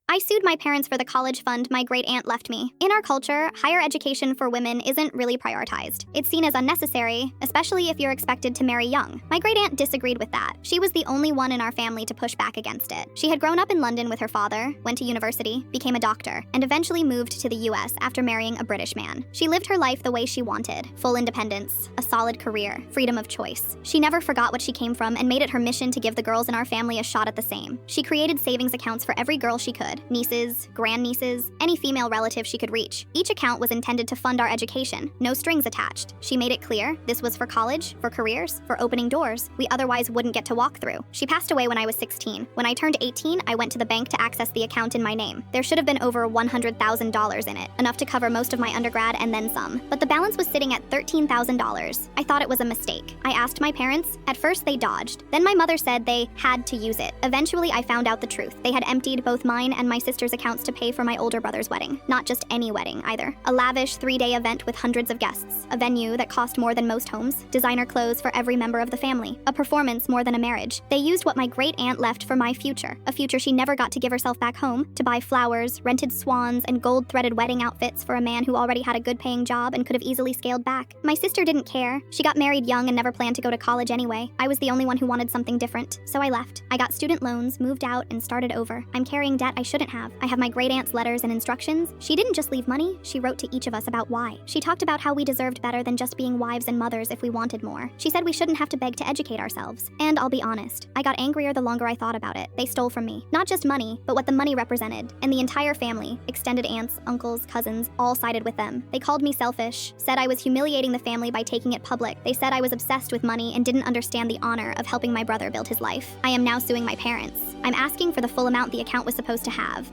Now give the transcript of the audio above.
I sued my parents for the college fund my great-aunt left me. In our culture, higher education for women isn't really prioritized. It's seen as unnecessary, especially if you're expected to marry young. My great-aunt disagreed with that. She was the only one in our family to push back against it. She had grown up in London with her father, went to university, became a doctor, and eventually moved to the US after marrying a British man. She lived her life the way she wanted: full independence, a solid career, freedom of choice. She never forgot what she came from and made it her mission to give the girls in our family a shot at the same. She created savings accounts for every girl she could: nieces, grandnieces, any female relative she could reach. Each account was intended to fund our education, no strings attached. She made it clear this was for college, for careers, for opening doors we otherwise wouldn't get to walk through. She passed away when I was 16. When I turned 18, I went to the bank to access the account in my name. There should have been over $100,000 in it, enough to cover most of my undergrad and then some. But the balance was sitting at $13,000. I thought it was a mistake. I asked my parents. At first, they dodged. Then my mother said they had to use it. Eventually, I found out the truth. They had emptied both mine and my sister's accounts to pay for my older brother's wedding. Not just any wedding, either. A lavish 3-day event with hundreds of guests. A venue that cost more than most homes. Designer clothes for every member of the family. A performance more than a marriage. They used what my great-aunt left for my future. A future she never got to give herself back home. To buy flowers, rented swans, and gold-threaded wedding outfits for a man who already had a good-paying job and could have easily scaled back. My sister didn't care. She got married young and never planned to go to college anyway. I was the only one who wanted something different, so I left. I got student loans, moved out, and started over. I'm carrying debt I shouldn't have. I have my great-aunt's letters and instructions. She didn't just leave money, she wrote to each of us about why. She talked about how we deserved better than just being wives and mothers if we wanted more. She said we shouldn't have to beg to educate ourselves. And I'll be honest, I got angrier the longer I thought about it. They stole from me. Not just money, but what the money represented. And the entire family, extended aunts, uncles, cousins, all sided with them. They called me selfish, said I was humiliating the family by taking it public. They said I was obsessed with money and didn't understand the honor of helping my brother build his life. I am now suing my parents. I'm asking for the full amount the account was supposed to have.